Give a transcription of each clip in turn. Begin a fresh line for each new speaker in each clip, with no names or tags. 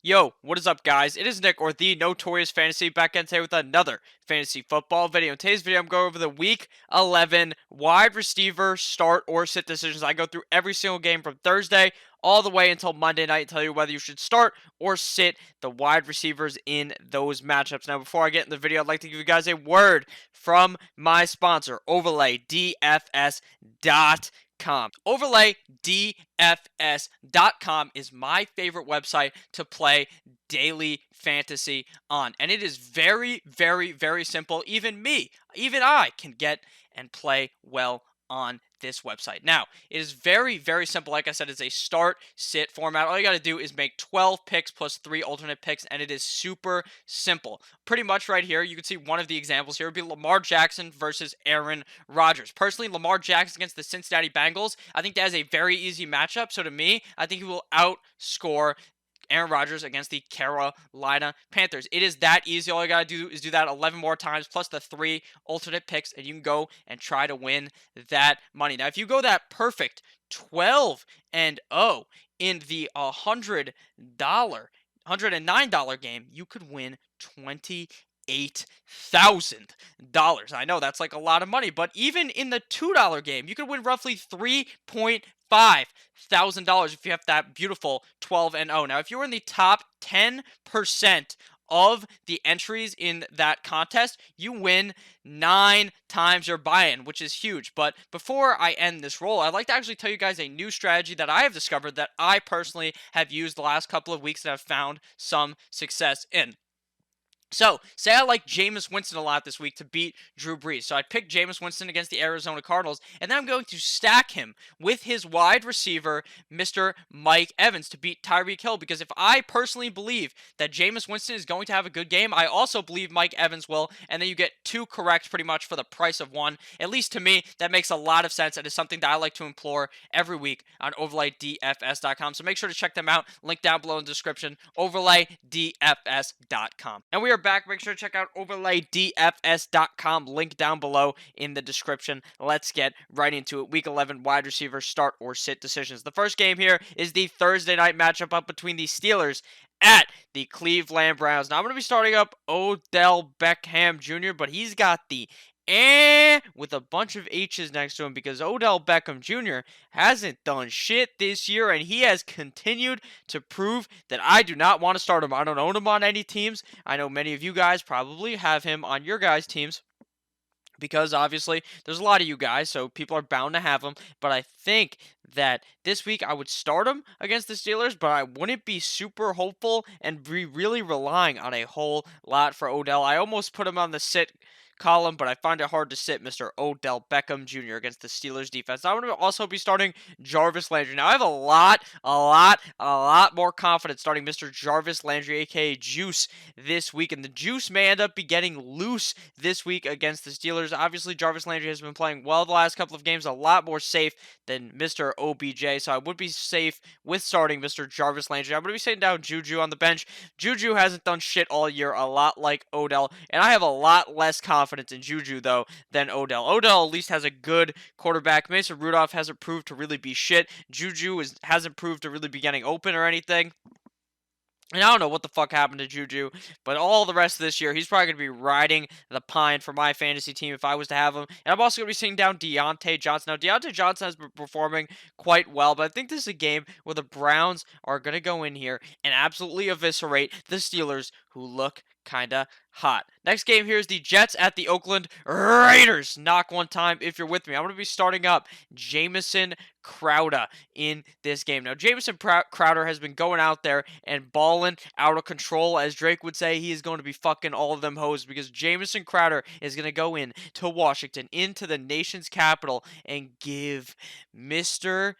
Yo, what is up, guys? It is Nick, or the Notorious Fantasy, back in today with another fantasy football video. In today's video, I'm going over the Week 11 wide receiver start or sit decisions. I go through every single game from Thursday all the way until Monday night and tell you whether you should start or sit the wide receivers in those matchups. Now, before I get in the video, I'd like to give you guys a word from my sponsor, OverlayDFS.com. OverlayDFS.com is my favorite website to play daily fantasy on. And it is very, very, very simple. Even I can get and play well on this website. Now, it is very, very simple. Like I said, it's a start sit format. All you got to do is make 12 picks plus 3 alternate picks, and it is super simple. Pretty much right here, you can see one of the examples here would be Lamar Jackson versus Aaron Rodgers. Personally, Lamar Jackson against the Cincinnati Bengals, I think that is a very easy matchup. So to me, I think he will outscore Aaron Rodgers against the Carolina Panthers. It is that easy. All you got to do is do that 11 more times plus the 3 alternate picks, and you can go and try to win that money. Now, if you go that perfect 12 and 0 in the $109 game, you could win $28,000. I know that's like a lot of money, but even in the $2 game, you could win roughly $3,500 if you have that beautiful 12 and 0. Now, if you're in the top 10% of the entries in that contest, you win 9 times your buy-in, which is huge. But before I end this roll, I'd like to actually tell you guys a new strategy that I have discovered that I personally have used the last couple of weeks and have found some success in. So, say I like Jameis Winston a lot this week to beat Drew Brees. So, I picked Jameis Winston against the Arizona Cardinals, and then I'm going to stack him with his wide receiver, Mr. Mike Evans, to beat Tyreek Hill. Because if I personally believe that Jameis Winston is going to have a good game, I also believe Mike Evans will. And then you get 2 correct pretty much for the price of 1. At least to me, that makes a lot of sense. It is something that I like to implore every week on OverlayDFS.com. So, make sure to check them out. Link down below in the description, OverlayDFS.com. And we are back. Make sure to check out OverlayDFS.com. Link down below in the description. Let's get right into it. Week 11 wide receiver start or sit decisions. The first game here is the Thursday night matchup up between the Steelers at the Cleveland Browns. Now, I'm going to be starting up Odell Beckham Jr., but he's got the with a bunch of H's next to him because Odell Beckham Jr. hasn't done shit this year, and he has continued to prove that I do not want to start him. I don't own him on any teams. I know many of you guys probably have him on your guys' teams, because obviously there's a lot of you guys, so people are bound to have him. But I think that this week I would start him against the Steelers, but I wouldn't be super hopeful and be really relying on a whole lot for Odell. I almost put him on the sit column, but I find it hard to sit Mr. Odell Beckham Jr. against the Steelers defense. Now, I'm going to also be starting Jarvis Landry. Now, I have a lot more confidence starting Mr. Jarvis Landry, aka Juice, this week, and the Juice may end up be getting loose this week against the Steelers. Obviously, Jarvis Landry has been playing well the last couple of games, a lot more safe than Mr. OBJ, so I would be safe with starting Mr. Jarvis Landry. I'm going to be sitting down Juju on the bench. Juju hasn't done shit all year, a lot like Odell, and I have a lot less confidence in Juju, though, than Odell. Odell at least has a good quarterback. Mason Rudolph hasn't proved to really be shit. Juju hasn't proved to really be getting open or anything. And I don't know what the fuck happened to Juju, but all the rest of this year, he's probably going to be riding the pine for my fantasy team if I was to have him. And I'm also going to be sitting down Deontay Johnson. Now, Deontay Johnson has been performing quite well, but I think this is a game where the Browns are going to go in here and absolutely eviscerate the Steelers, who look kind of hot. Next game here is the Jets at the Oakland Raiders. Knock one time if you're with me. I'm going to be starting up Jamison Crowder in this game. Now, Jamison Crowder has been going out there and balling out of control. As Drake would say, he is going to be fucking all of them hoes, because Jamison Crowder is going to go in to Washington, into the nation's capital, and give Mr.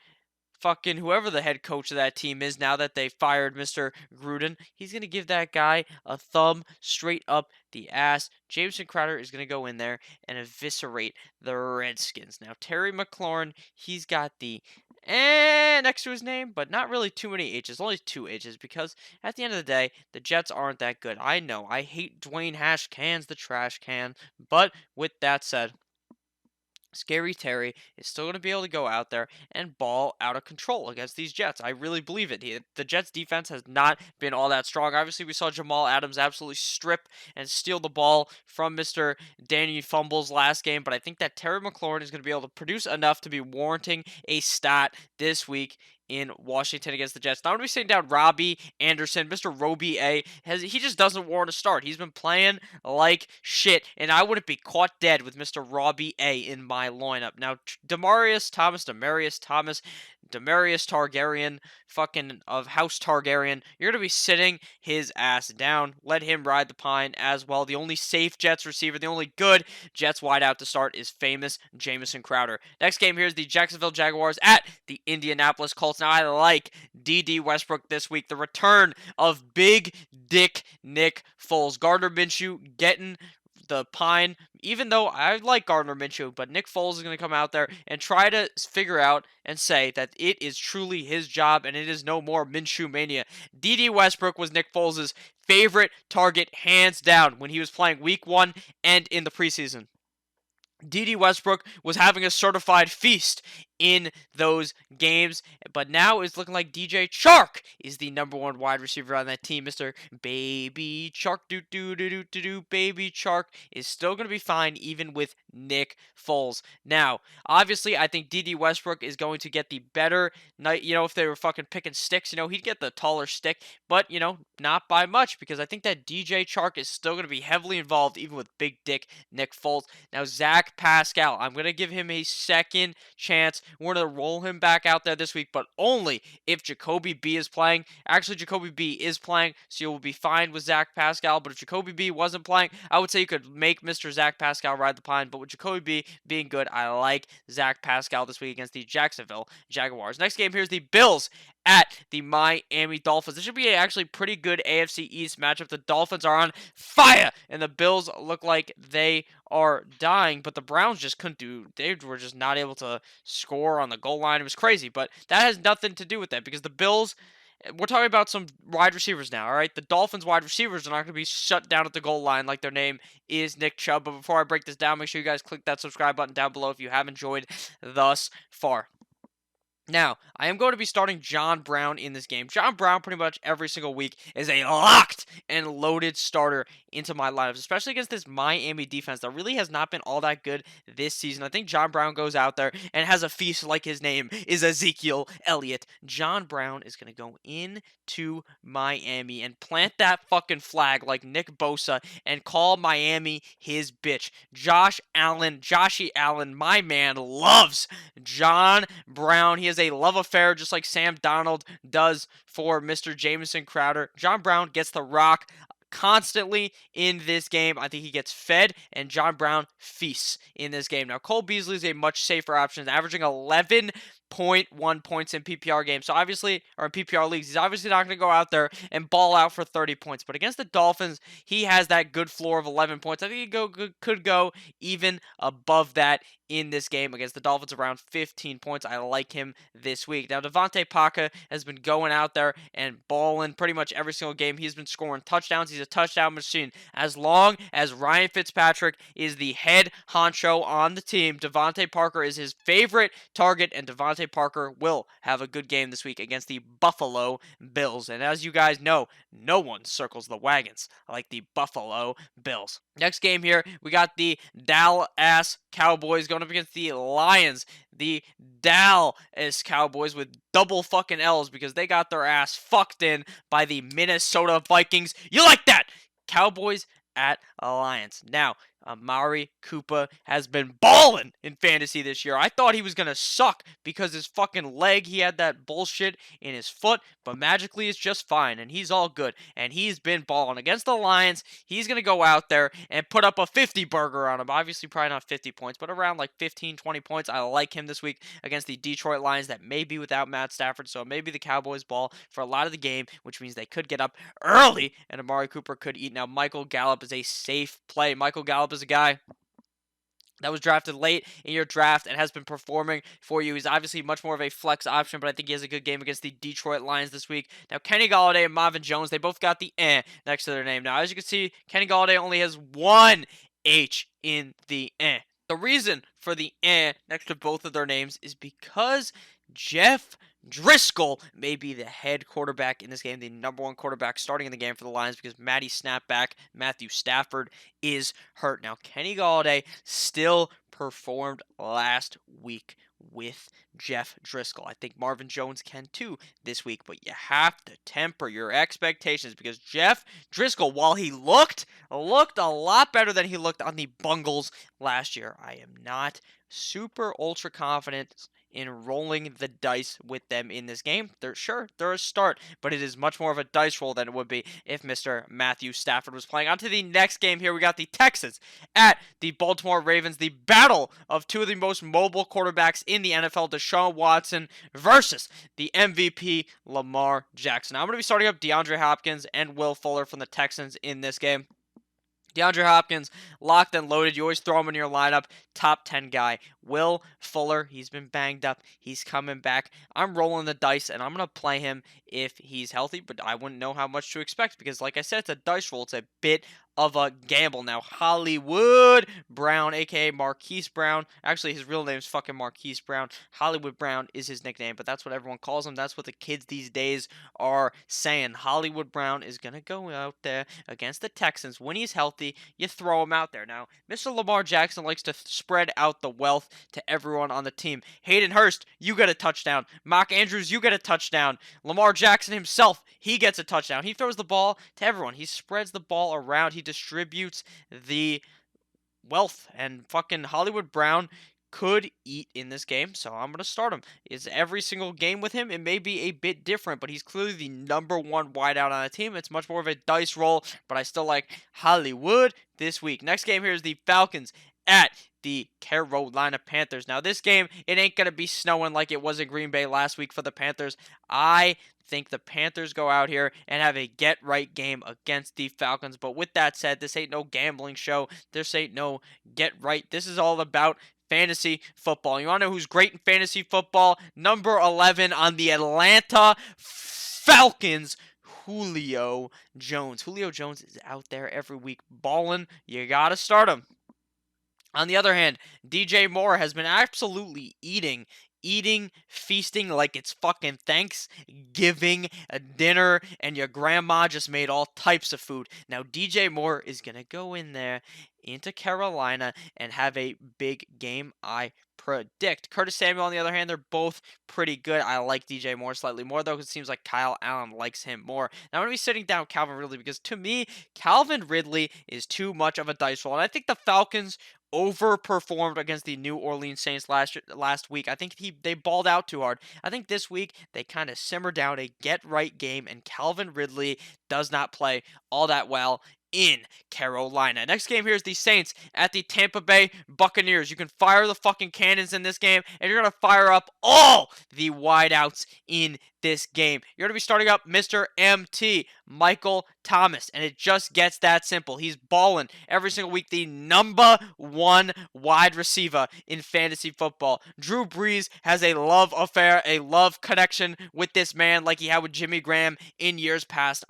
fucking whoever the head coach of that team is, now that they fired Mr. Gruden, he's going to give that guy a thumb straight up the ass. Jameson Crowder is going to go in there and eviscerate the Redskins. Now, Terry McLaurin, he's got the next to his name, but not really too many H's, only 2 H's, because at the end of the day, the Jets aren't that good. I know, I hate Dwayne Hash Cans, the trash can, but with that said, Scary Terry is still going to be able to go out there and ball out of control against these Jets. I really believe it. The Jets defense has not been all that strong. Obviously, we saw Jamal Adams absolutely strip and steal the ball from Mr. Danny Fumbles last game, but I think that Terry McLaurin is going to be able to produce enough to be warranting a stat this week in Washington against the Jets. Now, I'm going to be sitting down Robbie Anderson, Mr. Roby A. He just doesn't warrant a start. He's been playing like shit, and I wouldn't be caught dead with Mr. Robbie A in my lineup. Now, Demarius Targaryen, fucking of House Targaryen, you're going to be sitting his ass down. Let him ride the pine as well. The only safe Jets receiver, the only good Jets wideout to start is famous Jamison Crowder. Next game here is the Jacksonville Jaguars at the Indianapolis Colts. Now, I like D.D. Westbrook this week. The return of Big Dick Nick Foles. Gardner Minshew getting the pine, even though I like Gardner Minshew, but Nick Foles is going to come out there and try to figure out and say that it is truly his job and it is no more Minshew mania. D.D. Westbrook was Nick Foles' favorite target, hands down, when he was playing week 1 and in the preseason. D.D. Westbrook was having a certified feast in those games, but now it's looking like DJ Chark is the number 1 wide receiver on that team. Mr. Baby Chark, Baby Chark is still going to be fine even with Nick Foles. Now, obviously, I think D.D. Westbrook is going to get the better, if they were fucking picking sticks, he'd get the taller stick, but, not by much, because I think that DJ Chark is still going to be heavily involved even with big dick Nick Foles. Now, Zach Pascal, I'm going to give him a second chance. We're going to roll him back out there this week, but only if Jacoby B is playing. Actually, Jacoby B is playing, so you'll be fine with Zach Pascal, but if Jacoby B wasn't playing, I would say you could make Mr. Zach Pascal ride the pine, but with Jacoby B being good, I like Zach Pascal this week against the Jacksonville Jaguars. Next game here is the Bills at the Miami Dolphins. This should be a actually pretty good AFC East matchup. The Dolphins are on fire, and the Bills look like they are dying, but the Browns just couldn't do. They were just not able to score on the goal line. It was crazy, but that has nothing to do with that because the Bills. We're talking about some wide receivers now, all right? The Dolphins wide receivers are not going to be shut down at the goal line like their name is Nick Chubb. But before I break this down, make sure you guys click that subscribe button down below if you have enjoyed thus far. Now, I am going to be starting John Brown in this game. John Brown, pretty much every single week, is a locked and loaded starter into my lineups, especially against this Miami defense that really has not been all that good this season. I think John Brown goes out there and has a feast like his name is Ezekiel Elliott. John Brown is going to go into Miami and plant that fucking flag like Nick Bosa and call Miami his bitch. Joshy Allen, my man, loves John Brown. He has a love affair just like Sam Darnold does for Mr. Jamison Crowder. John Brown gets the rock constantly in this game. I think he gets fed, and John Brown feasts in this game. Now, Cole Beasley is a much safer option, averaging 11.1 points in PPR games. So obviously, or in PPR leagues, he's obviously not going to go out there and ball out for 30 points. But against the Dolphins, he has that good floor of 11 points. I think he could go even above that in this game against the Dolphins, around 15 points. I like him this week. Now, Devontae Parker has been going out there and balling pretty much every single game. He's been scoring touchdowns. He's a touchdown machine. As long as Ryan Fitzpatrick is the head honcho on the team, Devontae Parker is his favorite target, and Devontae Parker will have a good game this week against the Buffalo Bills. And as you guys know, no one circles the wagons like the Buffalo Bills. Next game here, we got the Dallas Cowboys going up against the Lions. The Dallas Cowboys with double fucking L's because they got their ass fucked in by the Minnesota Vikings. You like that? Cowboys at Lions. Now, Amari Cooper has been balling in fantasy this year. I thought he was going to suck because his fucking leg, he had that bullshit in his foot, but magically it's just fine, and he's all good, and he's been balling. Against the Lions, he's going to go out there and put up a 50 burger on him. Obviously, probably not 50 points, but around like 15, 20 points. I like him this week against the Detroit Lions that may be without Matt Stafford, so maybe the Cowboys ball for a lot of the game, which means they could get up early, and Amari Cooper could eat. Now, Michael Gallup is a safe play. Michael Gallup is a guy that was drafted late in your draft and has been performing for you. He's obviously much more of a flex option, but I think he has a good game against the Detroit Lions this week. Now, Kenny Golladay and Marvin Jones, they both got the next to their name. Now, as you can see, Kenny Golladay only has one H in the The reason for the next to both of their names is because Jeff Driscoll may be the head quarterback in this game, the number one quarterback starting in the game for the Lions because Matty Snapback, Matthew Stafford is hurt. Now, Kenny Galladay still performed last week with Jeff Driscoll. I think Marvin Jones can too this week, but you have to temper your expectations because Jeff Driscoll, while he looked a lot better than he looked on the Bungles last year, I am not super ultra confident in rolling the dice with them in this game. They're a start, but it is much more of a dice roll than it would be if Mr. Matthew Stafford was playing. On to the next game here. We got the Texans at the Baltimore Ravens, the battle of two of the most mobile quarterbacks in the NFL, Deshaun Watson versus the MVP Lamar Jackson. Now, I'm going to be starting up DeAndre Hopkins and Will Fuller from the Texans in this game. DeAndre Hopkins, locked and loaded. You always throw him in your lineup. Top 10 guy. Will Fuller, he's been banged up. He's coming back. I'm rolling the dice, and I'm going to play him if he's healthy, but I wouldn't know how much to expect because, like I said, it's a dice roll. It's a bit of a gamble. Now, Hollywood Brown, a.k.a. Marquise Brown. Actually, his real name is fucking Marquise Brown. Hollywood Brown is his nickname, but that's what everyone calls him. That's what the kids these days are saying. Hollywood Brown is going to go out there against the Texans. When he's healthy, you throw him out there. Now, Mr. Lamar Jackson likes to spread out the wealth to everyone on the team. Hayden Hurst, you get a touchdown. Mark Andrews, you get a touchdown. Lamar Jackson himself, he gets a touchdown. He throws the ball to everyone. He spreads the ball around. He distributes the wealth. And fucking Hollywood Brown could eat in this game, so I'm going to start him. Is every single game with him, it may be a bit different, but he's clearly the number one wideout on the team. It's much more of a dice roll, but I still like Hollywood this week. Next game here is the Falcons at the Carolina Panthers. Now, this game, it ain't going to be snowing like it was in Green Bay last week for the Panthers. I think the Panthers go out here and have a get-right game against the Falcons. But with that said, this ain't no gambling show. This ain't no get-right. This is all about fantasy football. You want to know who's great in fantasy football? Number 11 on the Atlanta Falcons, Julio Jones. Julio Jones is out there every week balling. You got to start him. On the other hand, DJ Moore has been absolutely eating, feasting like it's fucking Thanksgiving dinner, and your grandma just made all types of food. Now, DJ Moore is going to go in there into Carolina and have a big game, I predict. Curtis Samuel, on the other hand, they're both pretty good. I like DJ Moore slightly more, though, because it seems like Kyle Allen likes him more. Now, I'm going to be sitting down Calvin Ridley because, to me, Calvin Ridley is too much of a dice roll. And I think the Falcons overperformed against the New Orleans Saints last week. I think they balled out too hard. I think this week they kind of simmered down a get-right game, and Calvin Ridley does not play all that well in Carolina. Next game here is the Saints at the Tampa Bay Buccaneers. You can fire the fucking cannons in this game, and you're going to fire up all the wideouts in this game. You're going to be starting up Mr. MT, Michael Thomas, and it just gets that simple. He's balling every single week, the number one wide receiver in fantasy football. Drew Brees has a love affair, a love connection with this man like he had with Jimmy Graham in years past.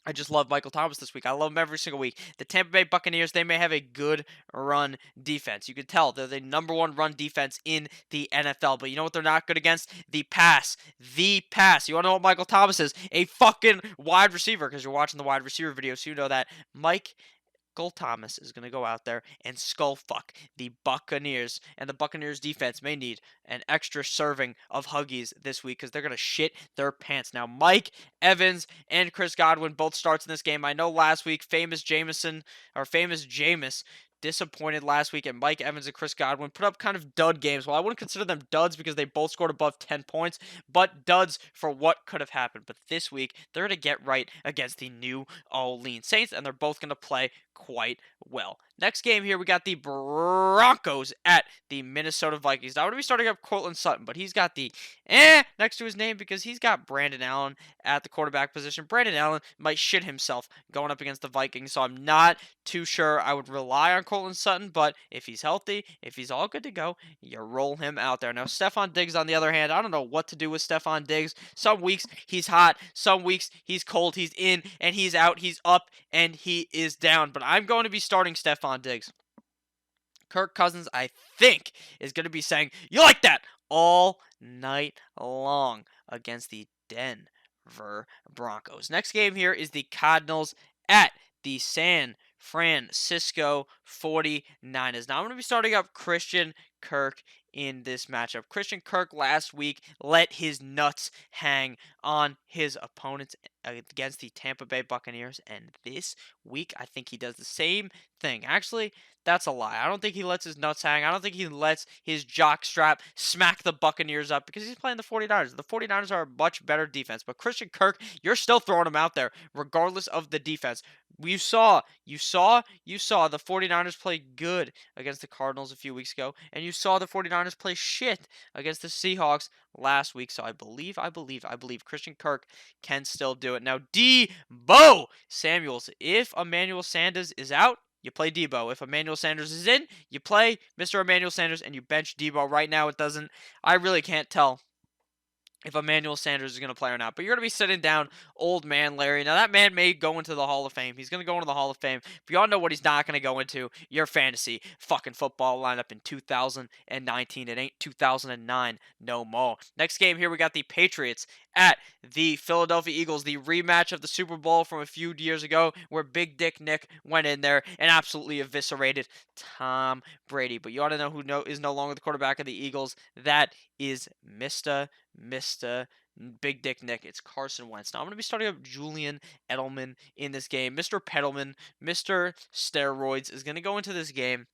I just love Michael Thomas this week. I love him every single week. The Tampa Bay Buccaneers, they may have a good run defense. You can tell they're the number one run defense in the NFL. But you know what they're not good against? The pass. The pass. You want to know what Michael Thomas is? A fucking wide receiver, because you're watching the wide receiver video, so you know that. Michael Thomas is going to go out there and skull fuck the Buccaneers, and the Buccaneers defense may need an extra serving of Huggies this week because they're going to shit their pants. Now, Mike Evans and Chris Godwin both starts in this game. I know last week famous Jameis disappointed last week, and Mike Evans and Chris Godwin put up kind of dud games. Well, I wouldn't consider them duds because they both scored above 10 points, but duds for what could have happened. But this week, they're going to get right against the New Orleans Saints, and they're both going to play quite well. Next game here, we got the Broncos at the Minnesota Vikings. Now, I'm going to be starting up Courtland Sutton, but he's got the next to his name because he's got Brandon Allen at the quarterback position. Brandon Allen might shit himself going up against the Vikings, so I'm not too sure I would rely on Courtland Sutton, but if he's healthy, if he's all good to go, you roll him out there. Now, Stephon Diggs, on the other hand, I don't know what to do with Stephon Diggs. Some weeks he's hot, some weeks he's cold, he's in and he's out, he's up and he is down, but I'm going to be starting Stephon Diggs. Kirk Cousins, I think, is going to be saying, "You like that?" all night long against the Denver Broncos. Next game here is the Cardinals at the San Francisco 49ers. Now I'm going to be starting up Christian Kirk in this matchup. Christian Kirk last week let his nuts hang on his opponents against the Tampa Bay Buccaneers, and this week I think he does the same thing. Actually, that's a lie. I don't think he lets his nuts hang. I don't think he lets his jock strap smack the Buccaneers up because he's playing the 49ers. The 49ers are a much better defense, but Christian Kirk, you're still throwing him out there regardless of the defense. You saw the 49ers play good against the Cardinals a few weeks ago, and you saw the 49ers play shit against the Seahawks last week. So I believe Christian Kirk can still do it. Now, Debo Samuels, if Emmanuel Sanders is out, you play Debo. If Emmanuel Sanders is in, you play Mr. Emmanuel Sanders and you bench Debo. Right now, I really can't tell if Emmanuel Sanders is going to play or not. But you're going to be sitting down old man Larry. Now, that man may go into the Hall of Fame. He's going to go into the Hall of Fame. But y'all know what he's not going to go into. Your fantasy fucking football lineup in 2019. It ain't 2009 no more. Next game here, we got the Patriots at the Philadelphia Eagles. The rematch of the Super Bowl from a few years ago where Big Dick Nick went in there and absolutely eviscerated Tom Brady. But you ought to know who is no longer the quarterback of the Eagles. That is Mr. Big Dick Nick. It's Carson Wentz. Now I'm going to be starting up Julian Edelman in this game. Mr. Pedelman, Mr. Steroids is going to go into this game.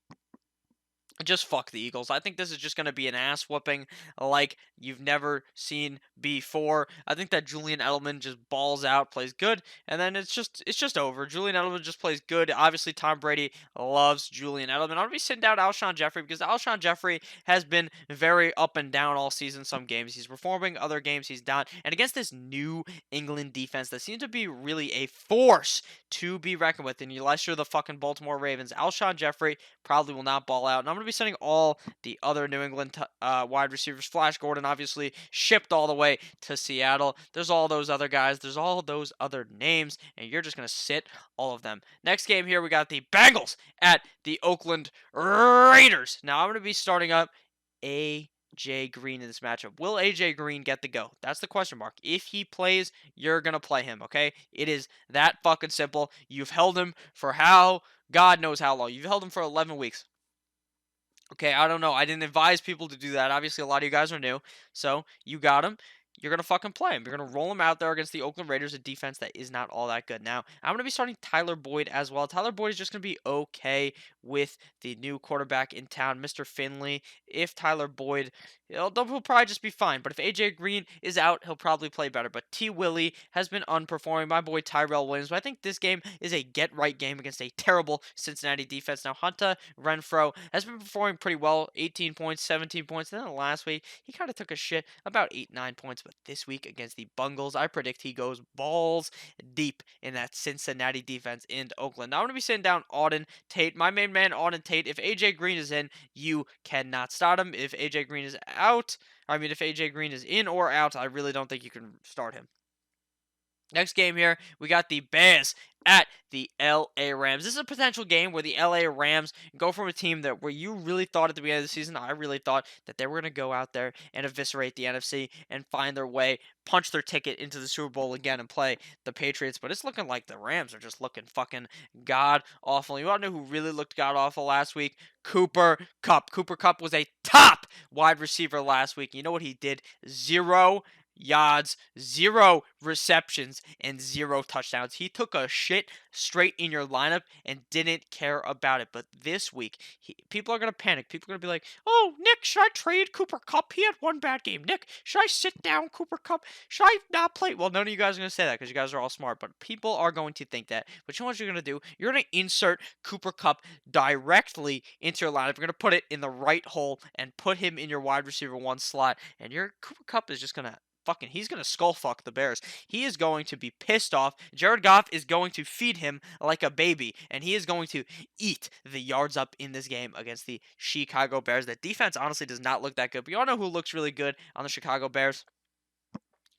Just fuck the Eagles. I think this is just going to be an ass whooping like you've never seen before. I think that Julian Edelman just balls out, plays good, and then it's just over. Julian Edelman just plays good. Obviously, Tom Brady loves Julian Edelman. I'm going to be sitting down Alshon Jeffrey because Alshon Jeffrey has been very up and down all season. Some games he's performing, other games he's not. And against this New England defense that seems to be really a force to be reckoned with, and unless you're the fucking Baltimore Ravens, Alshon Jeffrey probably will not ball out. And I'm going to be sending all the other New England wide receivers. Flash Gordon obviously shipped all the way to Seattle. There's all those other guys. There's all those other names, and you're just going to sit all of them. Next game here, we got the Bengals at the Oakland Raiders. Now, I'm going to be starting up AJ Green in this matchup. Will AJ Green get the go? That's the question mark. If he plays, you're going to play him, okay? It is that fucking simple. You've held him for God knows how long. You've held him for 11 weeks. Okay, I don't know. I didn't advise people to do that. Obviously, a lot of you guys are new. So, you got him. You're going to fucking play him. You're going to roll him out there against the Oakland Raiders, a defense that is not all that good. Now, I'm going to be starting Tyler Boyd as well. Tyler Boyd is just going to be okay with the new quarterback in town, Mr. Finley. If Tyler Boyd, he'll probably just be fine. But if AJ Green is out, he'll probably play better. But T. Willie has been unperforming. My boy Tyrell Williams. But I think this game is a get-right game against a terrible Cincinnati defense. Now, Hunter Renfrow has been performing pretty well. 18 points, 17 points. And then last week, he kind of took a shit, about 8-9 points. But this week against the Bengals, I predict he goes balls deep in that Cincinnati defense in Oakland. Now, I'm going to be sitting down Auden Tate. My main man, Auden Tate. If AJ Green is in, you cannot start him. If AJ Green is out, if AJ Green is in or out, I really don't think you can start him. Next game here, we got the Bears at the LA Rams. This is a potential game where the LA Rams go from a team where you really thought at the beginning of the season, I really thought that they were going to go out there and eviscerate the NFC and find their way, punch their ticket into the Super Bowl again and play the Patriots. But it's looking like the Rams are just looking fucking god awful. You want to know who really looked god awful last week? Cooper Kupp. Cooper Kupp was a top wide receiver last week. You know what he did? 0 yards, 0 receptions, and 0 touchdowns. He took a shit straight in your lineup and didn't care about it. But this week, people are going to panic. People are going to be like, oh, Nick, should I trade Cooper Kupp? He had one bad game. Nick, should I sit down Cooper Kupp? Should I not play? Well, none of you guys are going to say that because you guys are all smart, but people are going to think that. But you know what you're going to do? You're going to insert Cooper Kupp directly into your lineup. You're going to put it in the right hole and put him in your wide receiver 1 slot, and your Cooper Kupp is just going to he's going to skull fuck the Bears. He is going to be pissed off. Jared Goff is going to feed him like a baby, and he is going to eat the yards up in this game against the Chicago Bears. That defense honestly does not look that good, but you all know who looks really good on the Chicago Bears?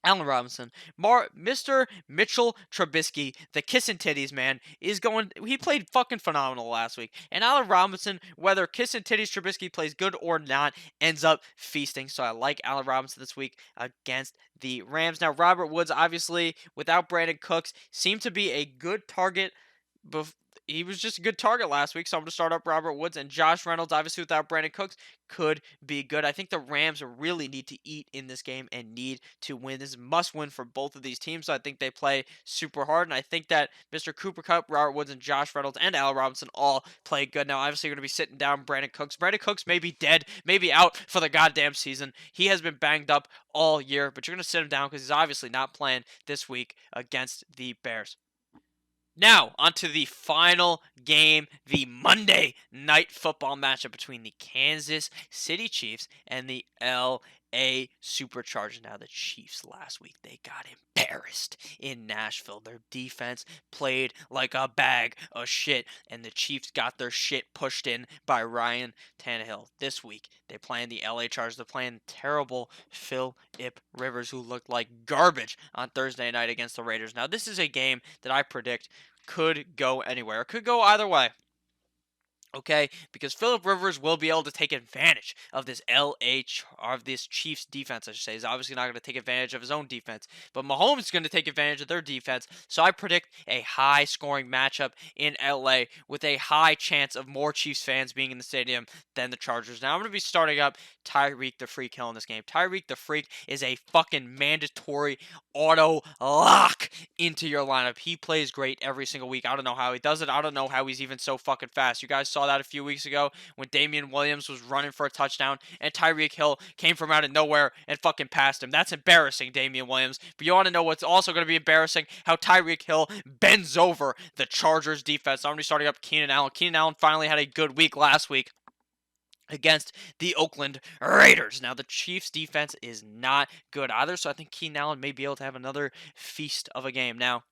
Allen Robinson, Mr. Mitchell Trubisky, the kissing titties man, is going. He played fucking phenomenal last week, and Allen Robinson, whether kissing titties Trubisky plays good or not, ends up feasting. So I like Allen Robinson this week against the Rams. Now Robert Woods, obviously without Brandon Cooks, seemed to be a good target. He was just a good target last week, so I'm going to start up Robert Woods, and Josh Reynolds, obviously without Brandon Cooks, could be good. I think the Rams really need to eat in this game and need to win. This is a must win for both of these teams. So I think they play super hard. And I think that Mr. Cooper Kupp, Robert Woods, and Josh Reynolds and Allen Robinson all play good. Now, obviously, you're going to be sitting down Brandon Cooks. Brandon Cooks may be dead, maybe out for the goddamn season. He has been banged up all year, but you're going to sit him down because he's obviously not playing this week against the Bears. Now, onto the final game, the Monday night football matchup between the Kansas City Chiefs and the LA Superchargers. Now, the Chiefs last week, they got embarrassed in Nashville. Their defense played like a bag of shit, and the Chiefs got their shit pushed in by Ryan Tannehill. This week, they're playing the LA Chargers. They're playing terrible Philip Rivers, who looked like garbage on Thursday night against the Raiders. Now, this is a game that I predict could go anywhere. It could go either way. Okay, because Philip Rivers will be able to take advantage of this this Chiefs defense. I should say he's obviously not going to take advantage of his own defense, but Mahomes is going to take advantage of their defense. So I predict a high-scoring matchup in LA with a high chance of more Chiefs fans being in the stadium than the Chargers. Now I'm going to be starting up Tyreek the Freak Hill in this game. Tyreek the Freak is a fucking mandatory auto lock into your lineup. He plays great every single week. I don't know how he does it. I don't know how he's even so fucking fast. You guys saw that a few weeks ago when Damian Williams was running for a touchdown and Tyreek Hill came from out of nowhere and fucking passed him. That's embarrassing, Damian Williams. But you want to know what's also going to be embarrassing? How Tyreek Hill bends over the Chargers defense. I'm going to be starting up Keenan Allen. Keenan Allen finally had a good week last week against the Oakland Raiders. Now, the Chiefs' defense is not good either, so I think Keenan Allen may be able to have another feast of a game. Now,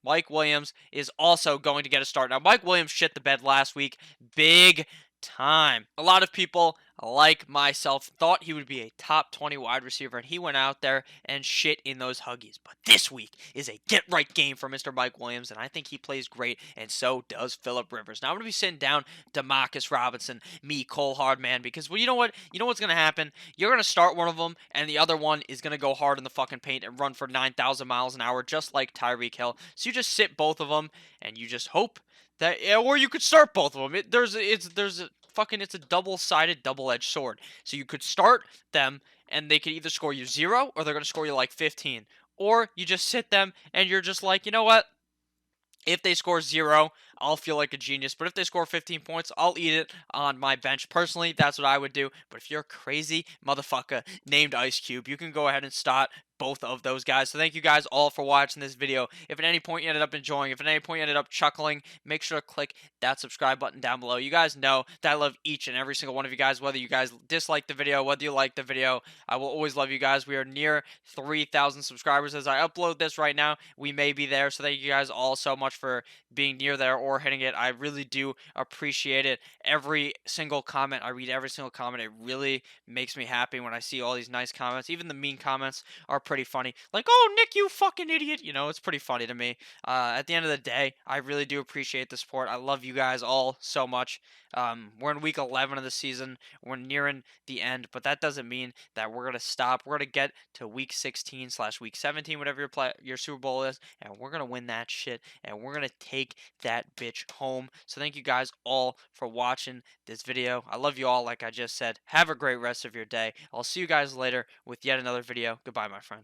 Mike Williams is also going to get a start. Now, Mike Williams shit the bed last week. Big time. A lot of people, like myself, thought he would be a top 20 wide receiver, and he went out there and shit in those Huggies. But this week is a get-right game for Mr. Mike Williams, and I think he plays great, and so does Philip Rivers. Now, I'm going to be sitting down DeMarcus Robinson, me, Cole Hardman, because, well, you know what? You know what's going to happen? You're going to start one of them, and the other one is going to go hard in the fucking paint and run for 9,000 miles an hour, just like Tyreek Hill. So you just sit both of them, and you just hope that, or you could start both of them. It's a double-sided, double-edged sword. So you could start them, and they could either score you 0, or they're going to score you like 15. Or you just sit them, and you're just like, you know what? If they score 0, I'll feel like a genius. But if they score 15 points, I'll eat it on my bench. Personally, that's what I would do. But if you're a crazy motherfucker named Ice Cube, you can go ahead and start both of those guys. So thank you guys all for watching this video. If at any point you ended up enjoying, if at any point you ended up chuckling, make sure to click that subscribe button down below. You guys know that I love each and every single one of you guys, whether you guys dislike the video, whether you like the video. I will always love you guys. We are near 3,000 subscribers as I upload this right now. We may be there. So thank you guys all so much for being near there or hitting it. I really do appreciate it. Every single comment, I read every single comment. It really makes me happy when I see all these nice comments. Even the mean comments are pretty funny. Like, oh, Nick, you fucking idiot. You know, it's pretty funny to me. At the end of the day, I really do appreciate the support. I love you guys all so much. We're in week 11 of the season. We're nearing the end, but that doesn't mean that we're going to stop. We're going to get to week 16/week 17, whatever your Super Bowl is, and we're going to win that shit, and we're going to take that bitch home. So thank you guys all for watching this video. I love you all, like I just said. Have a great rest of your day. I'll see you guys later with yet another video. Goodbye, my friends.